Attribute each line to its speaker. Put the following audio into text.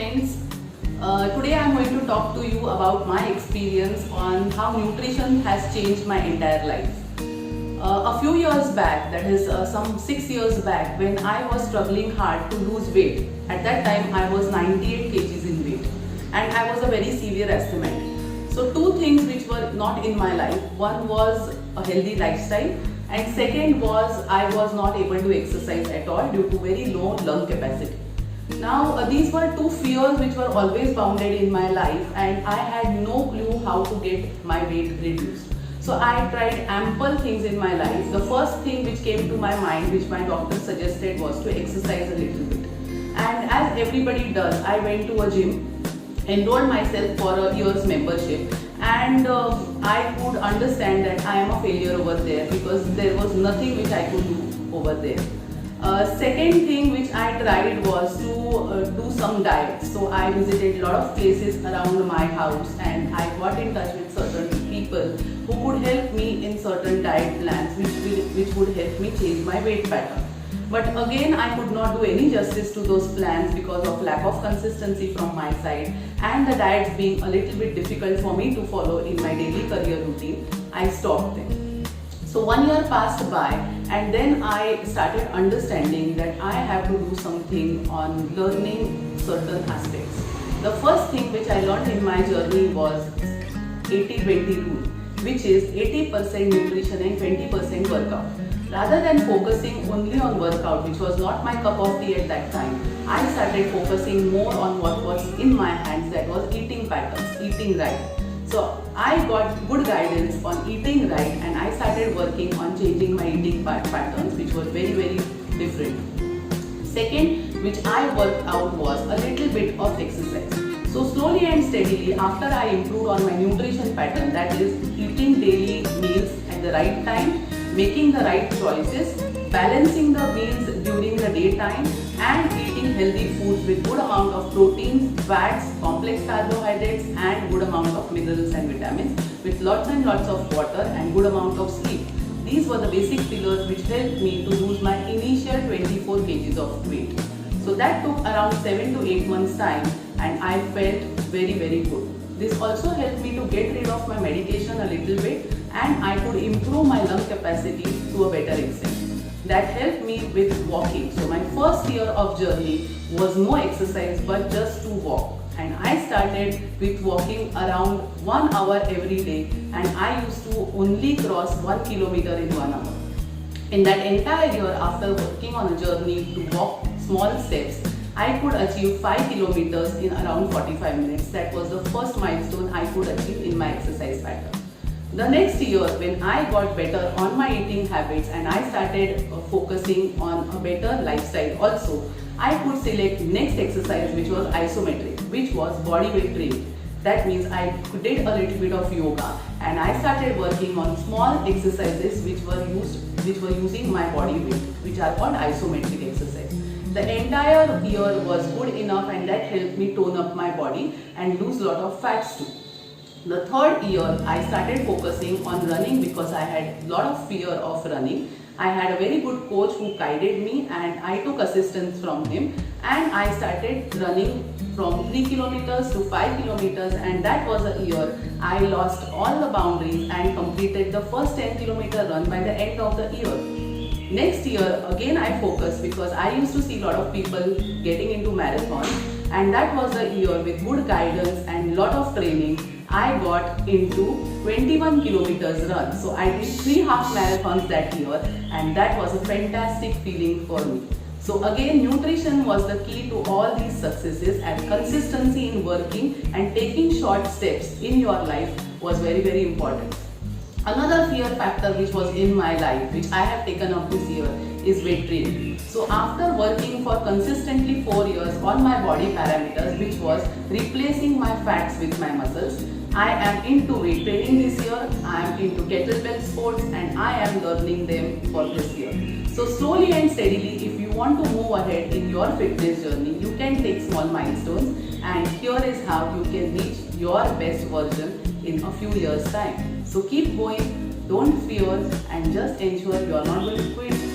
Speaker 1: friends. Today I am going to talk to you about my experience on how nutrition has changed my entire life. A few years back, that is some 6 years back, when I was struggling hard to lose weight. At that time I was 98 kgs in weight and I was a very severe asthmatic. So two things which were not in my life. One was a healthy lifestyle and second was I was not able to exercise at all due to very low lung capacity. Now these were two fears which were always bounded in my life and I had no clue how to get my weight reduced. So I tried ample things in my life. The first thing which came to my mind, which my doctor suggested, was to exercise a little bit. And as everybody does, I went to a gym, enrolled myself for a year's membership, and I could understand that I am a failure over there because there was nothing which I could do over there. Second thing which I tried was to do some diets. So I visited a lot of places around my house and I got in touch with certain people who could help me in certain diet plans which would help me change my weight pattern. But again, I could not do any justice to those plans because of lack of consistency from my side and the diets being a little bit difficult for me to follow in my daily career routine. I stopped them. So 1 year passed by and then I started understanding that I have to do something on learning certain aspects. The first thing which I learned in my journey was 80-20 rule, which is 80% nutrition and 20% workout. Rather than focusing only on workout, which was not my cup of tea at that time, I started focusing more on what was in my hands, that was eating patterns, eating right. So I got good guidance on eating right and I started working on changing my eating patterns, which were very different. Second, which I worked out, was a little bit of exercise. So slowly and steadily, after I improved on my nutrition pattern, that is eating daily meals at the right time, making the right choices, balancing the meals during the daytime and eating healthy foods with good amount of proteins, fats, complex carbohydrates and good amount of minerals and vitamins, with lots and lots of water and good amount of sleep. These were the basic pillars which helped me to lose my initial 24 kgs of weight. So that took around 7 to 8 months time and I felt very good. This also helped me to get rid of my medication a little bit and I could improve my lung capacity to a better extent. That helped me with walking. So my first year of journey was no exercise but just to walk. And I started with walking around 1 hour every day and I used to only cross 1 kilometer in 1 hour. In that entire year, after working on a journey to walk small steps, I could achieve 5 kilometers in around 45 minutes. That was the first milestone I could achieve in my exercise pattern. The next year, when I got better on my eating habits and I started focusing on a better lifestyle also, I could select next exercise, which was isometric, which was body weight training. That means I did a little bit of yoga and I started working on small exercises which were using my body weight, which are called isometric exercise. The entire year was good enough and that helped me tone up my body and lose a lot of fats too. The third year, I started focusing on running because I had a lot of fear of running. I had a very good coach who guided me and I took assistance from him and I started running from 3 kilometers to 5 kilometers and that was a year I lost all the boundaries and completed the first 10 kilometer run by the end of the year. Next year, again I focused because I used to see a lot of people getting into marathons and that was a year with good guidance and lot of training. I got into 21 kilometers run. So I did 3 half marathons that year and that was a fantastic feeling for me. So again, nutrition was the key to all these successes and consistency in working and taking short steps in your life was very important. Another fear factor which was in my life, which I have taken up this year, is weight training. So after working for consistently 4 years on my body parameters, which was replacing my fats with my muscles, I am into weight training this year, I am into kettlebell sports and I am learning them for this year. So slowly and steadily, if you want to move ahead in your fitness journey, you can take small milestones and here is how you can reach your best version in a few years time. So keep going, don't fear and just ensure you are not going to quit.